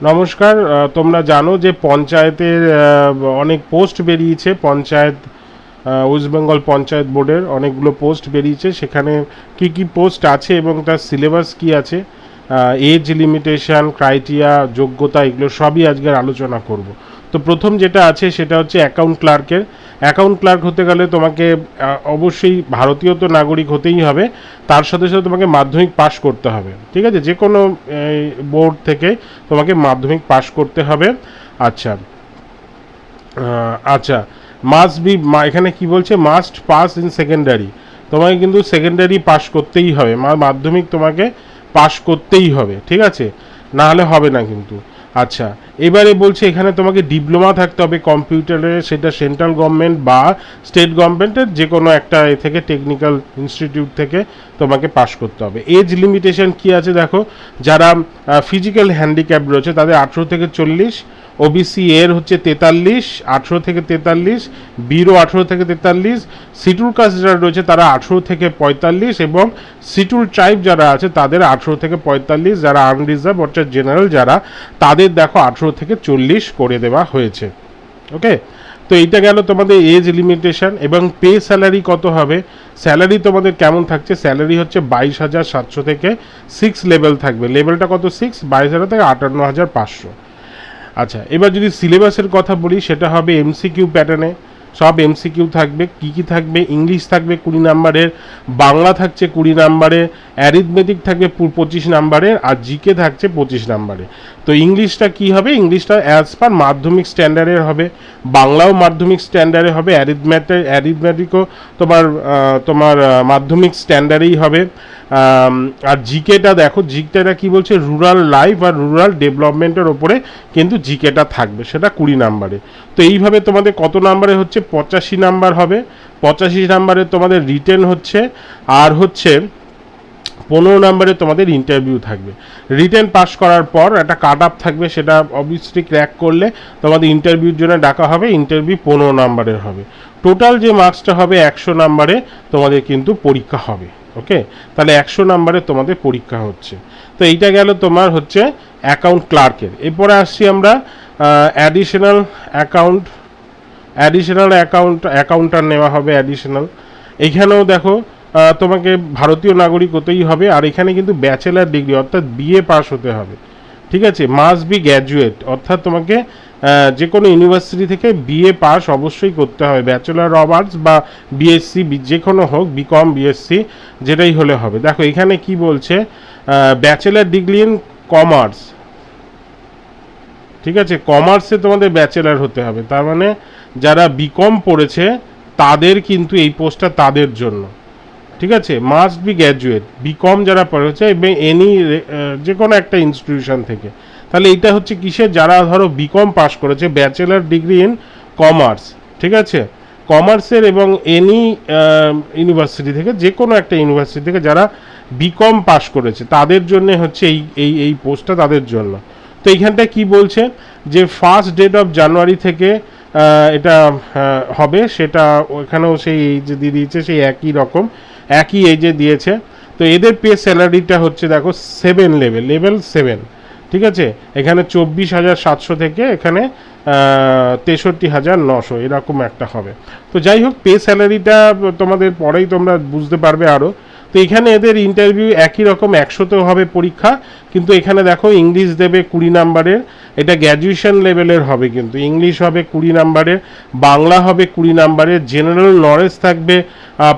নমস্কার। তোমরা জানো যে পঞ্চায়েতের অনেক পোস্ট বেরিয়েছে। পঞ্চায়েত ওয়েস্ট বেঙ্গল পঞ্চায়েত বোর্ডের অনেকগুলো পোস্ট বেরিয়েছে। সেখানে কি কি পোস্ট আছে এবং তার সিলেবাস কি আছে, এজ লিমিটেশন, ক্রাইটেরিয়া, যোগ্যতা, এগুলো সবই আজকের আলোচনা করব। তো প্রথম যেটা আছে সেটা হচ্ছে অ্যাকাউন্ট ক্লার্কের। অ্যাকাউন্ট ক্লার্ক হতে গেলে তোমাকে অবশ্যই ভারতীয় তো নাগরিক হতেই হবে, তার সাথে সাথে তোমাকে মাধ্যমিক পাশ করতে হবে। ঠিক আছে, যে কোনো বোর্ড থেকে তোমাকে মাধ্যমিক পাশ করতে হবে। আচ্ছা, আচ্ছা, মাস্ট বি, এখানে কি বলছে, মাস্ট পাস ইন সেকেন্ডারি। তোমাকে কিন্তু সেকেন্ডারি পাস করতেই হবে, মাধ্যমিক তোমাকে পাস করতেই হবে, ঠিক আছে, না হলে হবে না কিন্তু। আচ্ছা, এবারে বলছে এখানে তোমাকে ডিপ্লোমা থাকতে হবে কম্পিউটারে, সেটা সেন্ট্রাল গভর্নমেন্ট বা স্টেট গভর্নমেন্টের যে কোনো একটা এ থেকে, টেকনিক্যাল ইনস্টিটিউট থেকে তোমাকে পাস করতে হবে। এজ লিমিটেশন কি আছে দেখো, যারা ফিজিক্যাল হ্যান্ডিক্যাপ রয়েছে তাদের 18 থেকে 40, ওবিসি এর হচ্ছে 43, 18 থেকে 43, বিরো 18 থেকে 43, শিডিউল কাস্ট যারা রয়েছে তারা 18 থেকে 45, এবং শিডিউল ট্রাইব যারা আছে তাদের 18 থেকে 45, যারা আনরিজার্ভ অর্থাৎ জেনারেল যারা, তাদের দেখো 18 থেকে 40 করে দেওয়া হয়েছে। ওকে, তো এইটা গেল তোমাদের এজ লিমিটেশন। এবং পে স্যালারি কত হবে, স্যালারি তোমাদের কেমন থাকছে, স্যালারি হচ্ছে 22,700 থেকে 6 লেভেল থাকবে। লেভেলটা কত, 6, 22,000 থেকে 58,500। আচ্ছা, এবার যদি সিলেবাসের কথা বলি, সেটা হবে এমসিকিউ প্যাটার্নে, সব এমসিকিউ থাকবে। কি কি থাকবে, ইংলিশ থাকবে 20 নাম্বারের, বাংলা থাকছে 20 নাম্বারের, অ্যারিথমেটিক থাকবে 25 নাম্বারের, আর জিকে থাকছে 25 নাম্বারে। তো ইংলিশটা কি হবে, ইংলিশটা অ্যাজ পার মাধ্যমিক স্ট্যান্ডার্ডের হবে, বাংলাও মাধ্যমিক স্ট্যান্ডার্ডে হবে, অ্যারিথমেটিকও তোমার তোমার মাধ্যমিক স্ট্যান্ডার্ডেই হবে। আর জিকেটা দেখো, জিকেটা কি বলছে, রুরাল লাইফ আর রুরাল ডেভেলপমেন্টের ওপরে কিন্তু জিকেটা থাকবে, সেটা 20 নাম্বারে। তো এইভাবে তোমাদের কত নাম্বারে হচ্ছে, 85 নাম্বার হবে। 85 নাম্বারে তোমাদের রিটেন হচ্ছে, আর হচ্ছে 15 নাম্বারে তোমাদের ইন্টারভিউ থাকবে। রিটেন পাস করার পর একটা কাট আপ থাকবে, সেটা অবভিয়াসলি ক্র্যাক করলে তোমাদের ইন্টারভিউর জন্য ডাকা হবে। ইন্টারভিউ 15 নাম্বারের হবে। টোটাল যে মার্কসটা হবে 100 নাম্বারে তোমাদের কিন্তু পরীক্ষা হবে। ওকে, তাহলে 100 নাম্বারে তোমাদের পরীক্ষা হচ্ছে। তো এইটা গেল তোমার হচ্ছে অ্যাকাউন্ট ক্লার্কের। এরপরে আসছি আমরা অ্যাডিশনাল অ্যাকাউন্টার নেওয়া হবে, অ্যাডিশনাল। এইখানেও দেখো তোমাকে ভারতীয় নাগরিক হতেই হবে, আর এখানে কিন্তু ব্যাচেলার ডিগ্রি অর্থাৎ বিএ পাস হতে হবে। ঠিক আছে, মাস্ট বি গ্র্যাজুয়েট, অর্থাৎ তোমাকে যে কোনো ইউনিভার্সিটি থেকে বিএ পাস অবশ্যই করতে হবে, ব্যাচেলার অফ আর্টস বা বিএসসি, যে কোনো হোক, বিকম, বিএসসি, যেটাই হলে হবে। দেখো এখানে কি বলছে, ব্যাচেলার ডিগ্রি ইন কমার্স। ঠিক আছে, কমার্সে তোমাদের ব্যাচেলার হতে হবে, তার মানে যারা বিকম পড়েছে তাদের কিন্তু এই পোস্টটা তাদের জন্য। ঠিক আছে, মাস্ট বি গ্র্যাজুয়েট, বিকম যারা পড়েছে এবং এনি যে কোনো একটা ইনস্টিটিউশন থেকে। তাহলে এইটা হচ্ছে কিসের, যারা ধরো বিকম পাস করেছে, ব্যাচেলার ডিগ্রি ইন কমার্স। ঠিক আছে, কমার্সের এবং এনি ইউনিভার্সিটি থেকে, যে কোনো একটা ইউনিভার্সিটি থেকে যারা বিকম পাস করেছে তাদের জন্য হচ্ছে এই পোস্টটা তাদের জন্য। তো এইখানটায় কি বলছে, যে ফার্স্ট ডেট অফ জানুয়ারি থেকে এটা হবে, সেটা ওখানেও সেই এই যে দিয়ে দিয়েছে, সেই একই রকম, একই এজে দিয়েছে। তো এদের পে স্যালারিটা হচ্ছে দেখো 7 লেভেল 7। ঠিক আছে, এখানে 24,700 থেকে এখানে 63,900 এরকম একটা হবে। তো যাই হোক, পে স্যালারিটা তোমাদের পরেই তোমরা বুঝতে পারবে আরও। তো এখানে এদের ইন্টারভিউ একই রকম, 100তেও হবে পরীক্ষা, কিন্তু এখানে দেখো ইংলিশ দেবে 20 নাম্বারের, এটা গ্র্যাজুয়েশন লেভেলের হবে, কিন্তু ইংলিশ হবে 20 নাম্বারের, বাংলা হবে 20 নাম্বারের, জেনারেল নলেজ থাকবে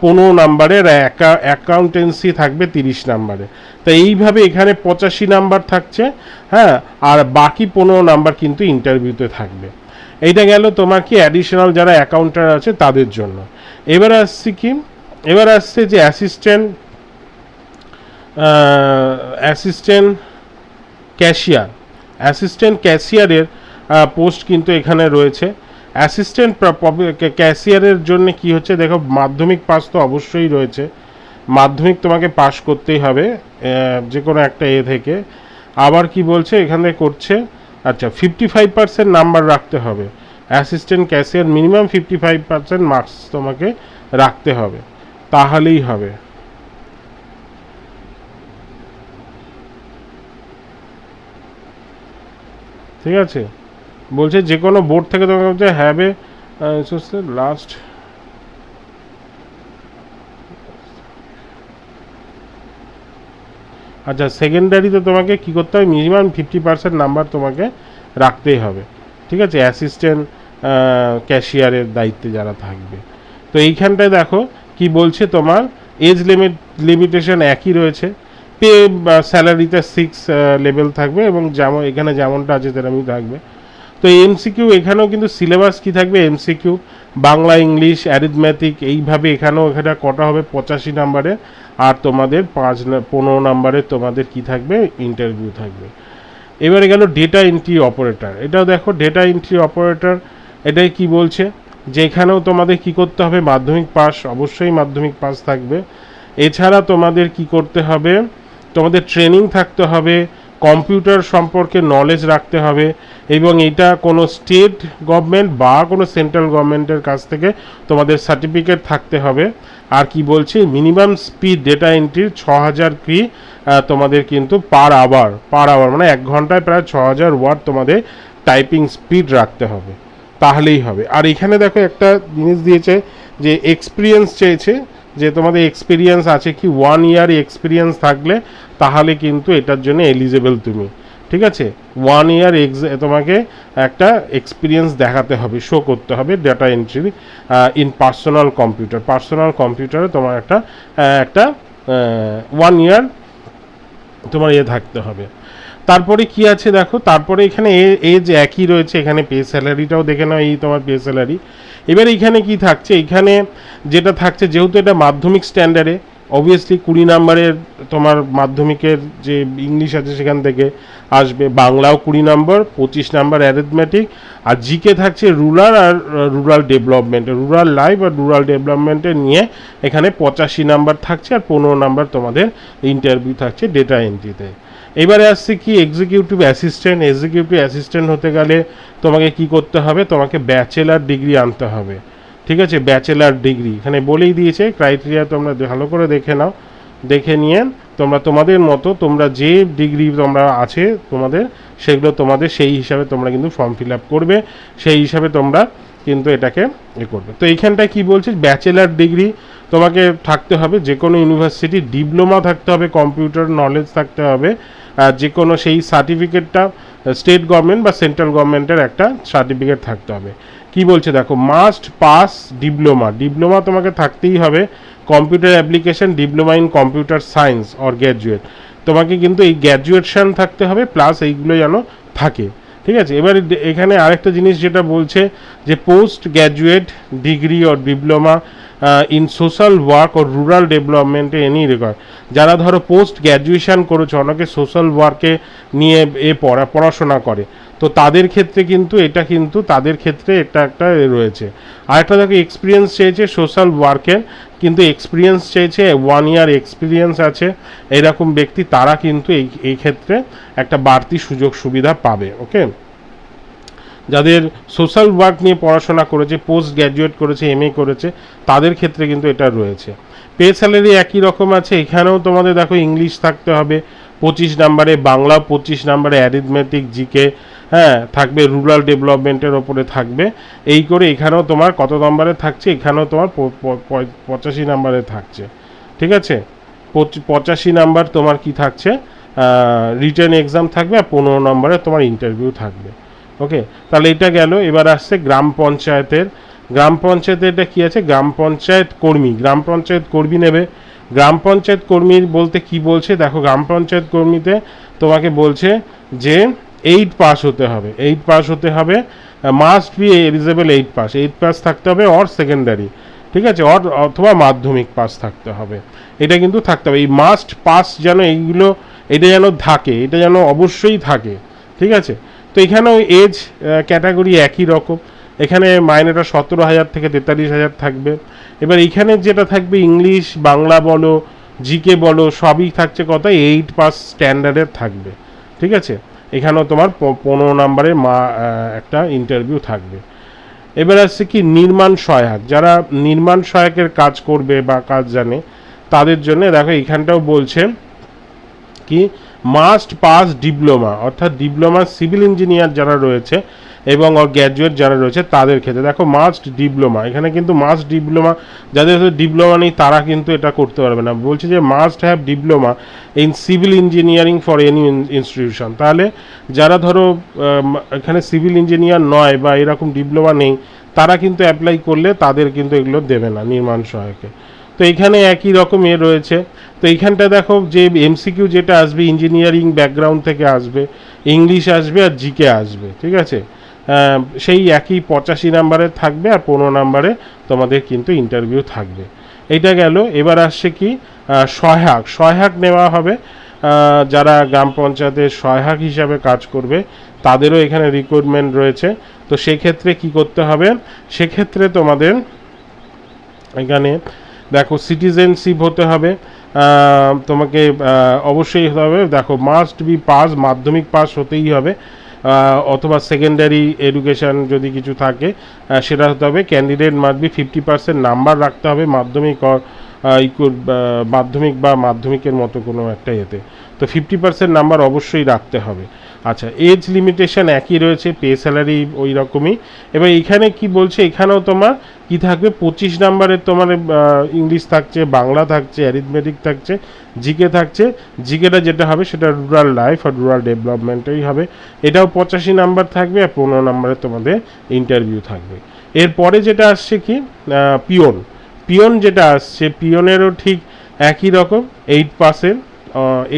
15 নাম্বারের, অ্যাকাউন্টেন্সি থাকবে 30 নাম্বারের। তো এইভাবে এখানে 85 নাম্বার থাকছে, হ্যাঁ, আর বাকি 15 নাম্বার কিন্তু ইন্টারভিউতে থাকবে। এইটা গেল তোমার কি অ্যাডিশনাল যারা অ্যাকাউন্টার আছে তাদের জন্য। এবার আসছি কি, এবার আসছে যে অ্যাসিস্ট্যান্ট ক্যাশিয়ারের পোস্ট কিন্তু এখানে রয়েছে। অ্যাসিস্ট্যান্ট ক্যাশিয়ারের জন্য কি হচ্ছে দেখো, মাধ্যমিক পাস তো অবশ্যই রয়েছে, মাধ্যমিক তোমাকে পাস করতেই হবে যে কোনো একটা এ থেকে। আবার কি বলছে এখানে করছে, আচ্ছা 55% নাম্বার রাখতে হবে, অ্যাসিস্ট্যান্ট ক্যাশিয়ার মিনিমাম 55% মার্কস তোমাকে রাখতে হবে, তাহলেই হবে। ঠিক আছে, বলছে যে কোনো বোর্ড থেকে তোমাকে বলছে হ্যাভ এ লাস্ট আচ্ছা সেকেন্ডারিতে তোমাকে কী করতে হবে, মিনিমাম 50% নাম্বার তোমাকে রাখতেই হবে, ঠিক আছে, অ্যাসিস্ট্যান্ট ক্যাশিয়ারের দায়িত্বে যারা থাকবে। তো এইখানটায় দেখো কি বলছে, তোমার এজ লিমিটেশন একই রয়েছে, পে স্যালারিতে 6 লেভেল থাকবে এবং যেমন এখানে যেমনটা আছে তেমনই থাকবে। তো এমসিকিউ এখানেও কিন্তু সিলেবাস কি থাকবে, এমসিকিউ বাংলা ইংলিশ অ্যারিথমেটিক এইভাবে এখানে কটা হবে 85 নাম্বারে, আর তোমাদের 15 নাম্বারে তোমাদের কি থাকবে, ইন্টারভিউ থাকবে। এবারে গেল ডেটা এন্ট্রি অপারেটর, এটাও দেখো ডেটা এন্ট্রি অপারেটর, এটাই কি বলছে যে এখানেও তোমাদের কি করতে হবে, মাধ্যমিক পাস, অবশ্যই মাধ্যমিক পাস থাকবে। এছাড়া তোমাদের কি করতে হবে, তোমাদের ট্রেনিং থাকতে হবে, কম্পিউটার সম্পর্কে নলেজ রাখতে হবে, এবং এটা কোনো স্টেট গভর্নমেন্ট বা কোনো সেন্ট্রাল গভর্নমেন্টের কাছ থেকে তোমাদের সার্টিফিকেট থাকতে হবে। আর কি বলছি, মিনিমাম স্পিড ডেটা এন্ট্রির 6000 কি তোমাদের কিন্তু পার আওয়ার মানে 1 ঘন্টায় প্রায় 6000 ওয়ার্ড তোমাদের টাইপিং স্পিড রাখতে হবে, তাহলেই হবে। আর এখানে দেখো একটা জিনিস দিয়েছে যে এক্সপিরিয়েন্স চেয়েছে, যে তোমাদের এক্সপিরিয়েন্স আছে কি, 1 ইয়ার এক্সপিরিয়েন্স থাকলে তাহলে কিন্তু এটার জন্য এলিজেবল তুমি, ঠিক আছে। 1 ইয়ার তোমাকে একটা এক্সপিরিয়েন্স দেখাতে হবে, শো করতে হবে ডেটা এন্ট্রি ইন পার্সোনাল কম্পিউটারে তোমার একটা 1 ইয়ার তোমার থাকতে হবে। তারপরে কি আছে দেখো, তারপরে এখানে এজ একই রয়েছে, এখানে পে স্যালারিটাও দেখে নাও, এই তোমার পে স্যালারি। এবার এখানে কি থাকছে, এখানে যেটা থাকছে, যেহেতু এটা মাধ্যমিক স্ট্যান্ডার্ডে, অবভিয়াসলি 20 নাম্বারের তোমার মাধ্যমিকের যে ইংলিশ আছে সেখান থেকে আসবে, বাংলাও 20 নাম্বার, 25 নাম্বার অ্যারিথমেটিক, আর জিকে থাকছে রুরাল ডেভেলপমেন্ট, রুরাল লাইফ আর রুরাল ডেভেলপমেন্টে নিয়ে এখানে 85 নাম্বার থাকছে, আর 15 নাম্বার তোমাদের ইন্টারভিউ থাকছে ডেটা এন্ট্রিতে। এবারে আসছে কি, এক্সিকিউটিভ অ্যাসিস্ট্যান্ট হতে গেলে তোমাকে কি করতে হবে, তোমাকে ব্যাচেলার ডিগ্রি আনতে হবে, ঠিক আছে, ব্যাচেলার ডিগ্রি এখানে বলেই দিয়েছে, ক্রাইটেরিয়া তোমরা ভালো করে দেখে নাও, দেখে নিয়ে তোমরা তোমাদের মতো তোমরা যে ডিগ্রি তোমরা আছে তোমাদের, সেগুলো তোমাদের সেই হিসাবে তোমরা কিন্তু ফর্ম ফিল আপ করবে, সেই হিসাবে তোমরা কিন্তু এটাকে করবে। তো এইখানটায় কি বলছে, ব্যাচেলার ডিগ্রি তোমাকে থাকতে হবে, যে কোনো ইউনিভার্সিটি ডিপ্লোমা থাকতে হবে, কম্পিউটার নলেজ থাকতে হবে, যে কোনো সেই সার্টিফিকেটটা স্টেট গভর্নমেন্ট বা সেন্ট্রাল গভর্নমেন্টের একটা সার্টিফিকেট থাকতে হবে। কি বলছে দেখো, মাস্ট পাস ডিপ্লোমা তোমাকে থাকতেই হবে, computer application diploma in computer science or graduate, তোমাকে কিন্তু এই গ্র্যাজুয়েশন থাকতে হবে, প্লাস এইগুলো যেন থাকে, ঠিক আছে। এবার এখানে আরেকটা জিনিস যেটা বলছে যে post graduate degree or diploma in social work ও রুরাল ডেভেলপমেন্টে এনি রেকর্ড, যারা ধরো পোস্ট গ্র্যাজুয়েশন করেছে, অনেকে সোশ্যাল ওয়ার্কে নিয়ে পড়াশোনা করে, তো তাদের ক্ষেত্রে কিন্তু এটা কিন্তু তাদের ক্ষেত্রে এটা একটা রয়েছে। আর একটা দেখো এক্সপিরিয়েন্স চেয়েছে সোশ্যাল ওয়ার্কের, কিন্তু এক্সপিরিয়েন্স চেয়েছে 1 ইয়ার এক্সপিরিয়েন্স আছে এরকম ব্যক্তি, তারা কিন্তু এই ক্ষেত্রে একটা বাড়তি সুযোগ সুবিধা পাবে, ওকে। যাদের সোশ্যাল ওয়ার্ক নিয়ে পড়াশোনা করেছে, পোস্ট গ্র্যাজুয়েট করেছে, এমএ করেছে, তাদের ক্ষেত্রে কিন্তু এটা রয়েছে। পে স্যালারি একই রকম আছে, এখানেও তোমাদের দেখো ইংলিশ থাকতে হবে 25 নাম্বারে, বাংলা 25 নাম্বারে, অ্যারিথমেটিক জিকে থাকবে, রুরাল ডেভেলপমেন্টের ওপরে থাকবে, এই করে এখানেও তোমার কত নাম্বারে থাকছে, এখানেও তোমার 85 নাম্বারে থাকছে, ঠিক আছে। 85 নাম্বার তোমার কি থাকছে, রিটেন এক্সাম থাকবে, আর 15 নম্বরে তোমার ইন্টারভিউ থাকবে, ওকে। তাহলে এটা গেল। এবার আসছে গ্রাম পঞ্চায়েতের এটা কি আছে, গ্রাম পঞ্চায়েত কর্মী নেবে। গ্রাম পঞ্চায়েত কর্মীর বলতে কি বলছে দেখো, গ্রাম পঞ্চায়েত কর্মীতে তোমাকে বলছে যে 8 পাস হতে হবে, মাস্ট বি এলিজেবল 8 পাস থাকতে হবে, অর সেকেন্ডারি, ঠিক আছে, অথবা মাধ্যমিক পাস থাকতে হবে, এটা কিন্তু থাকতে হবে। এই মাস্ট পাস যেন এইগুলো এটা যেন থাকে, এটা যেন অবশ্যই থাকে, ঠিক আছে। তো এখানেও এজ ক্যাটাগরি একই রকম, এখানে মাইনেটা 17,000 থেকে 43,000 থাকবে। এবার এইখানে যেটা থাকবে, ইংলিশ বাংলা বলো জিকে বলো সবই থাকছে কত, 8 পাস স্ট্যান্ডার্ডের থাকবে, ঠিক আছে। এখানেও তোমার 15 নম্বরে একটা ইন্টারভিউ থাকবে। এবার আসছে কি নির্মাণ সহায়ক, যারা নির্মাণ সহায়কের কাজ করবে বা কাজ জানে, তাদের জন্য দেখো এখানটাও বলছে কি মাস্ট পাস ডিপ্লোমা, অর্থাৎ ডিপ্লোমা সিভিল ইঞ্জিনিয়ার যারা রয়েছে এবং গ্র্যাজুয়েট যারা রয়েছে তাদের ক্ষেত্রে দেখো মাস্ট ডিপ্লোমা, এখানে কিন্তু মাস্ট ডিপ্লোমা, যাদের ডিপ্লোমা নেই তারা কিন্তু এটা করতে পারবে না, বলছে যে must have diploma in civil engineering for any institution. তাহলে যারা ধরো এখানে সিভিল ইঞ্জিনিয়ার নয় বা এরকম ডিপ্লোমা নেই তারা কিন্তু অ্যাপ্লাই করলে তাদের কিন্তু এগুলো দেবে না নির্মাণ সহায়কে। তো এখানে একই রকম রয়েছে। তো এইখানটা দেখো যে এমসিকিউ যেটা আসবে ইঞ্জিনিয়ারিং ব্যাকগ্রাউন্ড থেকে আসবে, ইংলিশ আসবে আর জিকে আসবে, ঠিক আছে, সেই একই 85 নাম্বারের থাকবে আর 15 নাম্বারে তোমাদের কিন্তু ইন্টারভিউ থাকবে। এইটা গেল। এবার আসছে কি সহায়ক নেওয়া হবে, যারা গ্রাম পঞ্চায়েতের সহায়ক হিসাবে কাজ করবে তাদেরও এখানে রিক্রুটমেন্ট রয়েছে। তো সেক্ষেত্রে কি করতে হবে, সেক্ষেত্রে তোমাদের এখানে দেখো সিটিজেনশিপ হতে হবে, তোমাকে অবশ্যই হতে হবে, দেখো মাস্ট বি পাস, মাধ্যমিক পাস হতেই হবে, অথবা সেকেন্ডারি এডুকেশান যদি কিছু থাকে সেটা হতে হবে। ক্যান্ডিডেট মাস্ট বি 50% নাম্বার রাখতে হবে মাধ্যমিক মাধ্যমিক বা মাধ্যমিকের মতো কোনো একটা এতে, তো 50% নাম্বার অবশ্যই রাখতে হবে। আচ্ছা, এজ লিমিটেশন একই রয়েছে, পে স্যালারি ওই রকমই। এবার এখানে কি বলছে, এখানেও তোমার কি থাকবে, 25 নাম্বারের তোমার ইংলিশ থাকছে, বাংলা থাকছে, অ্যারিথমেটিক থাকছে, জিকে থাকছে। জিকেটা যেটা হবে সেটা রুরাল লাইফ আর রুরাল ডেভেলপমেন্টেই হবে, এটাও 85 নাম্বার থাকবে আর 15 নাম্বারে তোমাদের ইন্টারভিউ থাকবে। এরপরে যেটা আসছে কি পিয়ন যেটা আসছে, পিয়নেরও ঠিক একই রকম 8 পাসের,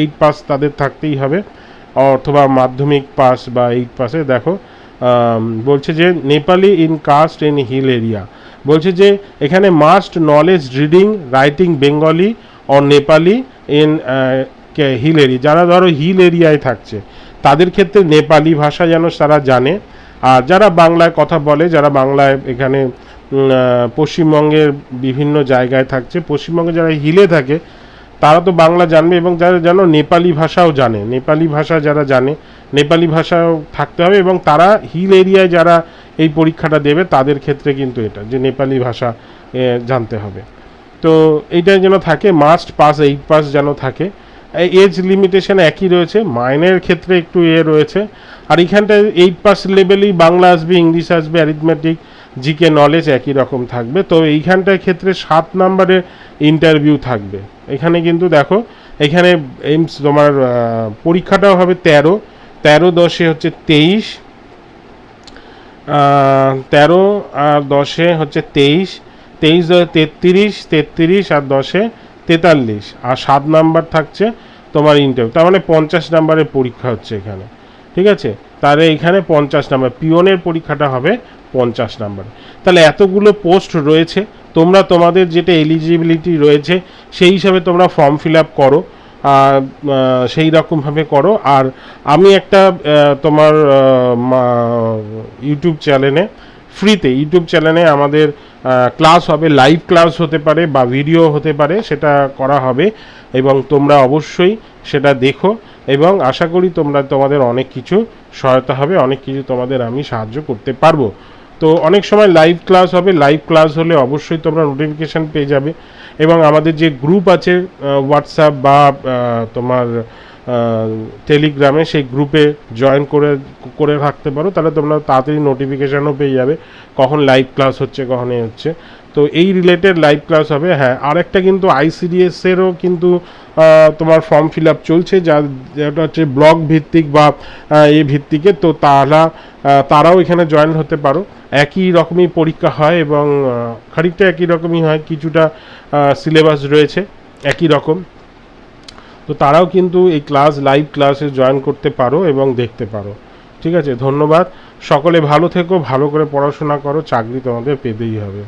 8 পাস তাদের থাকতেই হবে, অথবা মাধ্যমিক পাস বা 8 পাসে। দেখো বলছে যে Nepali in caste in hill area, বলছে যে এখানে must knowledge reading writing Bengali or Nepali in hill area, যারা ধরো হিল এরিয়ায় থাকছে তাদের ক্ষেত্রে নেপালি ভাষা যেন তারা জানে, আর যারা বাংলায় কথা বলে, যারা বাংলায় এখানে পশ্চিমবঙ্গের বিভিন্ন জায়গায় থাকছে, পশ্চিমবঙ্গে যারা হিলে থাকে তারা তো বাংলা জানবে, এবং যারা যেন নেপালি ভাষাও জানে, নেপালি ভাষা যারা জানে নেপালি ভাষাও থাকতে হবে, এবং তারা হিল এরিয়ায় যারা এই পরীক্ষাটা দেবে তাদের ক্ষেত্রে কিন্তু এটা যে নেপালি ভাষা জানতে হবে। তো এইটা যেন থাকে, মাস্ট পাস 8 পাস যেন থাকে। এজ লিমিটেশন একই রয়েছে, মাইনের ক্ষেত্রে একটু রয়েছে, আর এখানটায় 8 পাস লেভেলেই বাংলা আসবে, ইংলিশ আসবে, অ্যারিথমেটিক, জিকে নলেজ একই রকম থাকবে। তো এইখানটার ক্ষেত্রে 7 নাম্বারের ইন্টারভিউ থাকবে। এখানে কিন্তু দেখো এখানে এইমস তোমার পরীক্ষাটাও হবে 13 হচ্ছে 23, 13 আর 10 হচ্ছে 23, 33 আর 10 43, আর 7 নাম্বার থাকছে তোমার ইন্টারভিউ, তার মানে 50 নাম্বারের পরীক্ষা হচ্ছে এখানে, ঠিক আছে। তাহলে এখানে 50 নাম্বার, পিওনের পরীক্ষাটা হবে 50 নাম্বার। তাহলে এতগুলো পোস্ট রয়েছে, তোমরা তোমাদের যেটা এলিজিবিলিটি রয়েছে সেই হিসাবে তোমরা ফর্ম ফিল আপ করো, সেই রকমভাবে করো। আর আমি একটা তোমার ইউটিউব চ্যানেলে আমাদের ক্লাস হবে, লাইভ ক্লাস হতে পারে বা ভিডিও হতে পারে, সেটা করা হবে, এবং তোমরা অবশ্যই সেটা দেখো, এবং আশা করি তোমাদের অনেক কিছু সহায়তা হবে, অনেক কিছু তোমাদের আমি সাহায্য করতে পারবো। তো অনেক সময় লাইভ ক্লাস হবে, লাইভ ক্লাস হলে অবশ্যই তোমরা নোটিফিকেশান পেয়ে যাবে, এবং আমাদের যে গ্রুপ আছে হোয়াটসঅ্যাপ বা তোমার টেলিগ্রামে, সেই গ্রুপে জয়েন করে রাখতে পারো, তাহলে তোমরা তাড়াতাড়ি নোটিফিকেশানও পেয়ে যাবে কখন লাইভ ক্লাস হচ্ছে, কখন হচ্ছে। তো এই রিলেটেড লাইভ ক্লাস হবে। হ্যাঁ, আরেকটা কিন্তু আইসিডিএসেরও কিন্তু তোমার ফর্ম ফিল আপ চলছে, যেটা হচ্ছে ব্লক ভিত্তিক বা এই ভিত্তিকে, তো তারাও এখানে জয়েন হতে পারো। একই রকমই পরীক্ষা হয়, এবং খানিকটা একই রকমই হয়, কিছুটা সিলেবাস রয়েছে একই রকম। তো তারাও কিন্তু এই লাইভ ক্লাসে জয়েন করতে পারো এবং দেখতে পারো। ঠিক আছে, ধন্যবাদ। সকলে ভালো থেকো, ভালো করে পড়াশোনা করো, চাকরি তোমাদের পেতেই হবে।